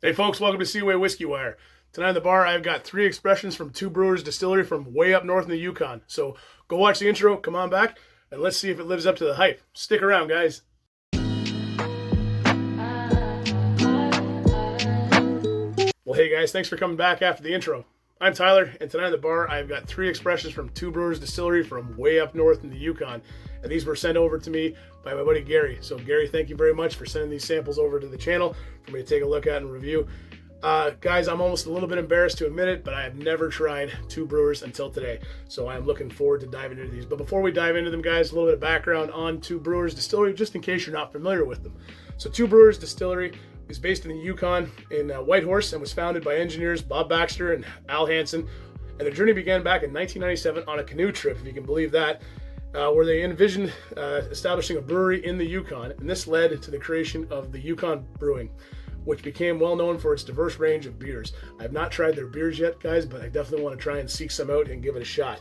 Hey folks, welcome to Seaway Whiskywire. Tonight on the bar, I've got 3 expressions from Two Brewers Distillery from way up north in the Yukon. So go watch the intro, come on back, and let's see if it lives up to the hype. Stick around, guys. Well, hey guys, thanks for coming back after the intro. I'm Tyler, and tonight on the bar, I've got 3 expressions from Two Brewers Distillery from way up north in the Yukon. And these were sent over to me by my buddy Gary. So Gary, thank you very much for sending these samples over to the channel for me to take a look at and review. Guys, I'm almost a little bit embarrassed to admit it, but I have never tried Two Brewers until today. So I'm looking forward to diving into these. But before we dive into them, guys, a little bit of background on Two Brewers Distillery, just in case you're not familiar with them. So Two Brewers Distillery is based in the Yukon in Whitehorse and was founded by engineers Bob Baxter and Al Hansen. And their journey began back in 1997 on a canoe trip, if you can believe that, where they envisioned establishing a brewery in the Yukon. And this led to the creation of the Yukon Brewing, which became well known for its diverse range of beers. I have not tried their beers yet, guys, but I definitely want to try and seek some out and give it a shot.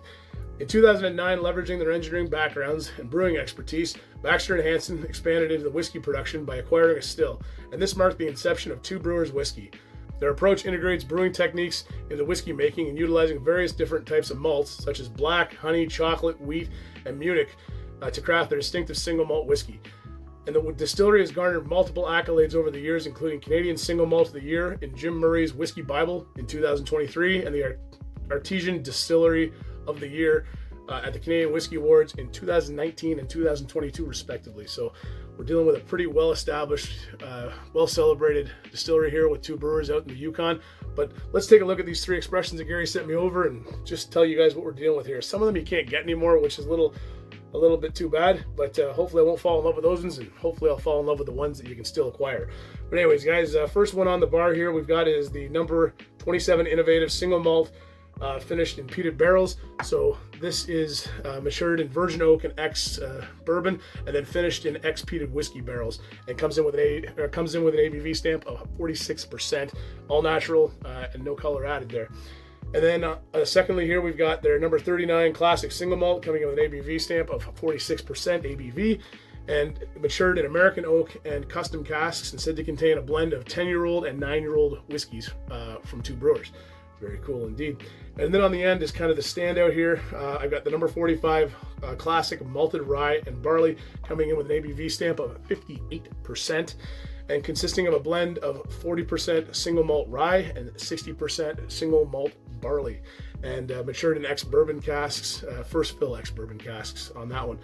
In 2009, leveraging their engineering backgrounds and brewing expertise, Baxter and Hansen expanded into the whiskey production by acquiring a still, and this marked the inception of Two Brewers Whiskey. Their approach integrates brewing techniques into whiskey making and utilizing various different types of malts, such as black, honey, chocolate, wheat, and Munich, to craft their distinctive single malt whiskey. And the distillery has garnered multiple accolades over the years, including Canadian Single Malt of the Year in Jim Murray's Whiskey Bible in 2023 and the Artesian Distillery of the Year at the Canadian Whiskey Awards in 2019 and 2022 respectively. So we're dealing with a pretty well-established, well-celebrated distillery here with Two Brewers out in the Yukon. But let's take a look at these 3 expressions that Gary sent me over and just tell you guys what we're dealing with here. Some of them you can't get anymore, which is a little bit too bad, but hopefully I won't fall in love with those ones, and hopefully I'll fall in love with the ones that you can still acquire. But anyways, guys, first one on the bar here we've got is the number 27 Innovative Single Malt, finished in peated barrels. So this is matured in virgin oak and ex bourbon, and then finished in ex peated whiskey barrels, and comes in with an ABV stamp of 46%, all natural and no color added there. And then secondly here we've got their number 39 classic single malt coming in with an ABV stamp of 46% ABV, and matured in American oak and custom casks, and said to contain a blend of 10-year-old and 9-year-old whiskeys from Two Brewers. Very cool indeed. And then on the end is kind of the standout here. I've got the number 45 classic malted rye and barley coming in with an ABV stamp of 58%, and consisting of a blend of 40% single malt rye and 60% single malt barley, and matured in ex-bourbon casks, first fill ex-bourbon casks on that one.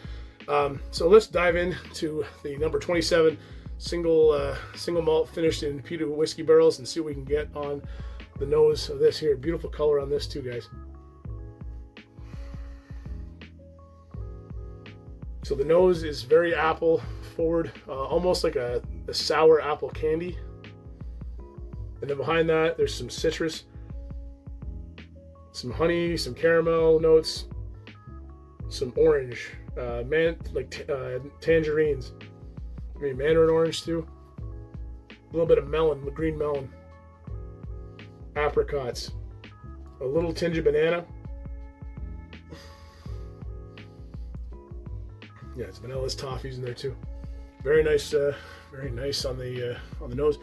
So let's dive into the number 27 single malt finished in peated whiskey barrels and see what we can get on the nose of this here. Beautiful color on this too, guys. So the nose is very apple forward, almost like a sour apple candy. And then behind that, there's some citrus, some honey, some caramel notes, some orange, tangerines, maybe mandarin orange too. A little bit of melon, green melon, apricots, a little tinge of banana. Yeah, it's vanillas, toffees in there too. Very nice on the nose.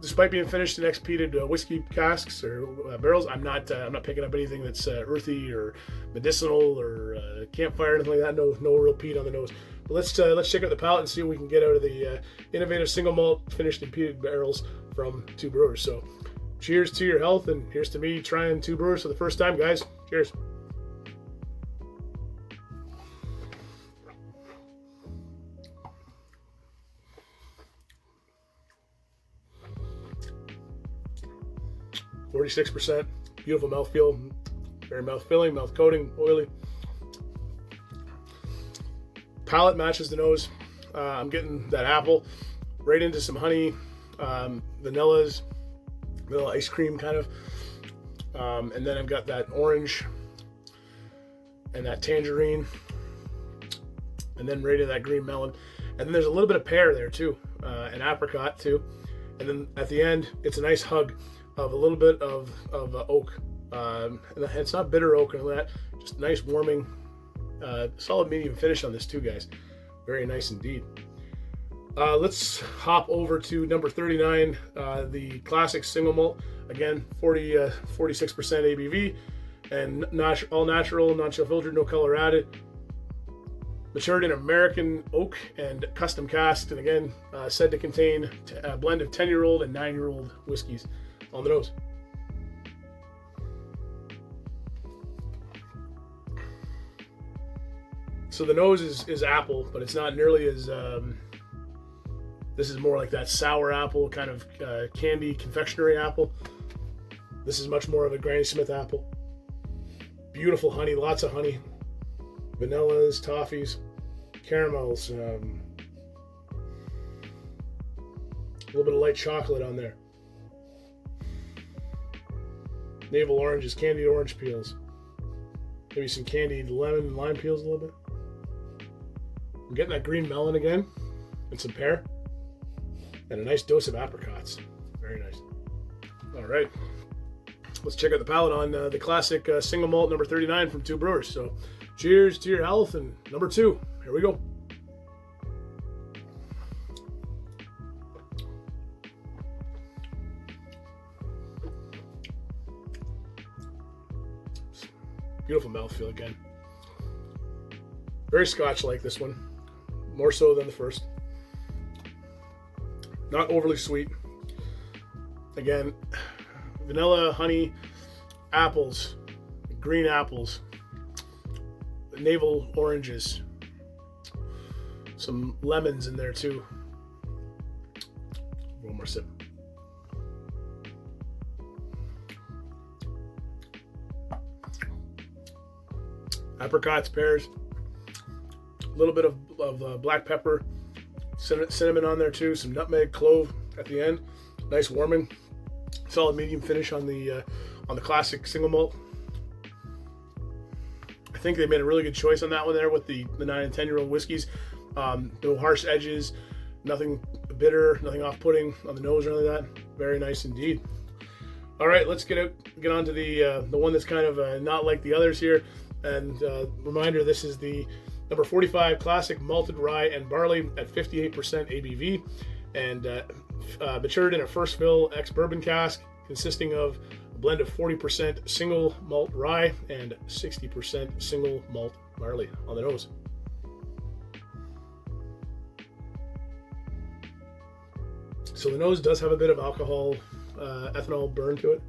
Despite being finished in ex-peated whiskey casks or barrels, I'm not picking up anything that's earthy or medicinal or campfire or anything like that. No real peat on the nose. But let's check out the palate and see what we can get out of the innovative single malt finished in peated barrels from Two Brewers. So cheers to your health, and here's to me trying Two Brewers for the first time, guys. Cheers. %, beautiful mouthfeel, very mouth-filling, mouth-coating, oily. Palate matches the nose. I'm getting that apple right into some honey, vanilla ice cream kind of, and then I've got that orange and that tangerine, and then right into that green melon, and then there's a little bit of pear there too, and apricot too, and then at the end it's a nice hug of a little bit of oak, and it's not bitter oak and that, just nice warming, solid medium finish on this too, guys. Very nice indeed. Let's hop over to number 39, the classic single malt. Again, 46% ABV, and all natural, non-chill filtered, no color added. Matured in American oak and custom casked, and again, said to contain a blend of 10-year-old and 9-year-old whiskeys. On the nose. So the nose is apple, but it's not nearly as... this is more like that sour apple, kind of candy confectionery apple. This is much more of a Granny Smith apple. Beautiful honey, lots of honey. Vanillas, toffees, caramels. A little bit of light chocolate on there. Navel oranges, candied orange peels. Maybe some candied lemon and lime peels a little bit. I'm getting that green melon again, and some pear. And a nice dose of apricots. Very nice. All right. Let's check out the palate on the classic single malt number 39 from Two Brewers. So cheers to your health, and number 2. Here we go. Beautiful mouthfeel again. Very Scotch-like, this one. More so than the first. Not overly sweet. Again, vanilla, honey, apples, green apples, navel oranges, some lemons in there too. One more sip. Apricots, pears, a little bit of black pepper, cinnamon on there too, some nutmeg, clove at the end. Nice warming, solid medium finish on the classic single malt. I think they made a really good choice on that one there with the 9 and 10-year-old whiskeys. No harsh edges, nothing bitter, nothing off-putting on the nose or anything like that. Very nice indeed. All right, let's get on to the one that's kind of not like the others here. And reminder, this is the number 45 classic malted rye and barley at 58% ABV, and matured in a first fill ex-bourbon cask consisting of a blend of 40% single malt rye and 60% single malt barley. On the nose. So the nose does have a bit of alcohol, ethanol burn to it.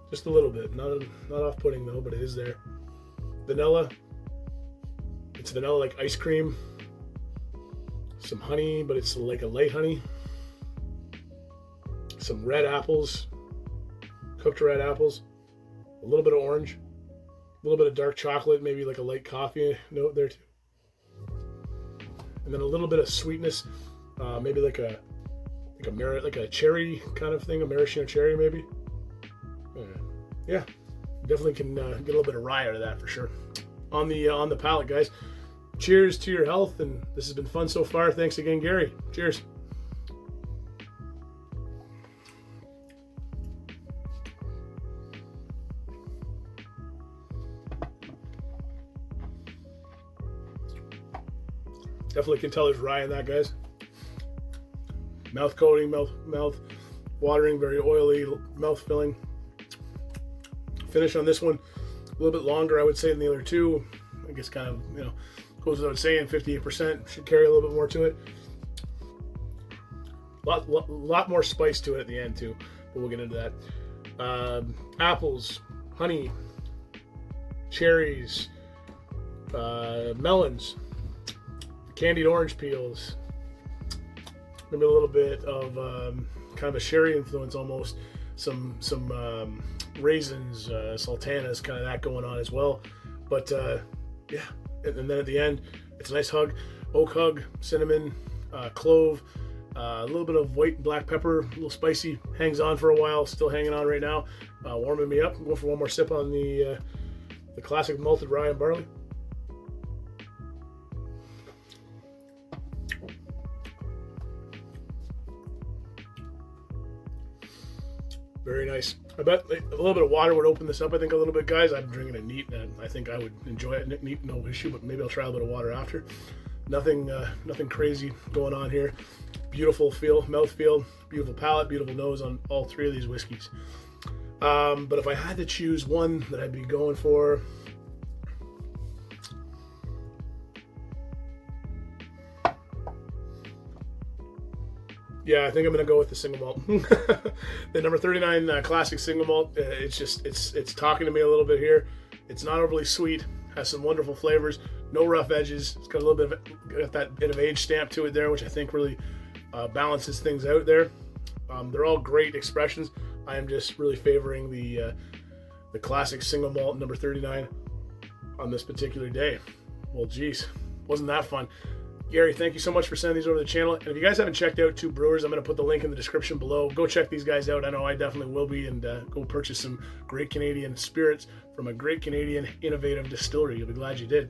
Just a little bit, not off-putting though, but it is there. Vanilla. It's vanilla like ice cream. Some honey, but it's like a light honey. Some red apples, cooked red apples. A little bit of orange. A little bit of dark chocolate, maybe like a light coffee note there too. And then a little bit of sweetness, maybe like a cherry kind of thing, a maraschino cherry maybe. Yeah, definitely can get a little bit of rye out of that for sure. On the palate, guys. Cheers to your health, and this has been fun so far. Thanks again, Gary. Cheers. Definitely can tell there's rye in that, guys. Mouth coating, mouth watering, very oily, mouth filling. Finish on this one a little bit longer, I would say, than the other two. I guess kind of, goes without saying, 58% should carry a little bit more to it. Lot more spice to it at the end too, but we'll get into that. Apples, honey, cherries, melons, candied orange peels, maybe a little bit of kind of a sherry influence almost, some raisins, sultanas, kind of that going on as well. But yeah, and then at the end, it's a nice hug, oak hug, cinnamon, clove, a little bit of white and black pepper, a little spicy, hangs on for a while, still hanging on right now, warming me up. I'm going for one more sip on the classic malted rye and barley. Very nice. I bet a little bit of water would open this up, I think, a little bit, guys. I'm drinking it neat, and I think I would enjoy it neat, no issue, but maybe I'll try a little bit of water after. Nothing crazy going on here. Beautiful mouthfeel, beautiful palate, beautiful nose on all three of these whiskeys. But if I had to choose one that I'd be going for, yeah, I think I'm gonna go with the single malt. The number 39 classic single malt. It's talking to me a little bit here. It's not overly sweet. Has some wonderful flavors. No rough edges. It's got a little got that bit of age stamp to it there, which I think really balances things out there. They're all great expressions. I am just really favoring the classic single malt number 39 on this particular day. Well, geez, wasn't that fun? Gary, thank you so much for sending these over to the channel. And if you guys haven't checked out Two Brewers, I'm going to put the link in the description below. Go check these guys out. I know I definitely will be, and go purchase some great Canadian spirits from a great Canadian innovative distillery. You'll be glad you did.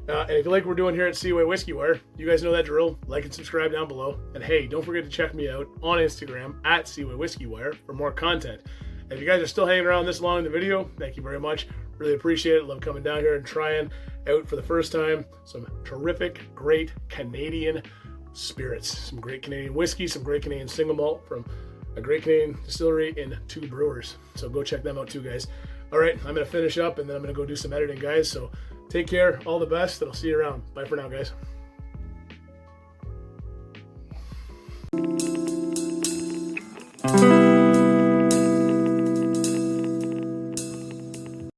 And if you like what we're doing here at Seaway Whiskey Wire, you guys know that drill. Like and subscribe down below. And hey, don't forget to check me out on Instagram at Seaway Whiskey Wire for more content. And if you guys are still hanging around this long in the video, thank you very much. Really appreciate it. Love coming down here and trying out for the first time some terrific, great Canadian spirits. Some great Canadian whiskey, some great Canadian single malt from a great Canadian distillery in Two Brewers. So go check them out too, guys. All right, I'm going to finish up and then I'm going to go do some editing, guys. So take care, all the best, and I'll see you around. Bye for now, guys.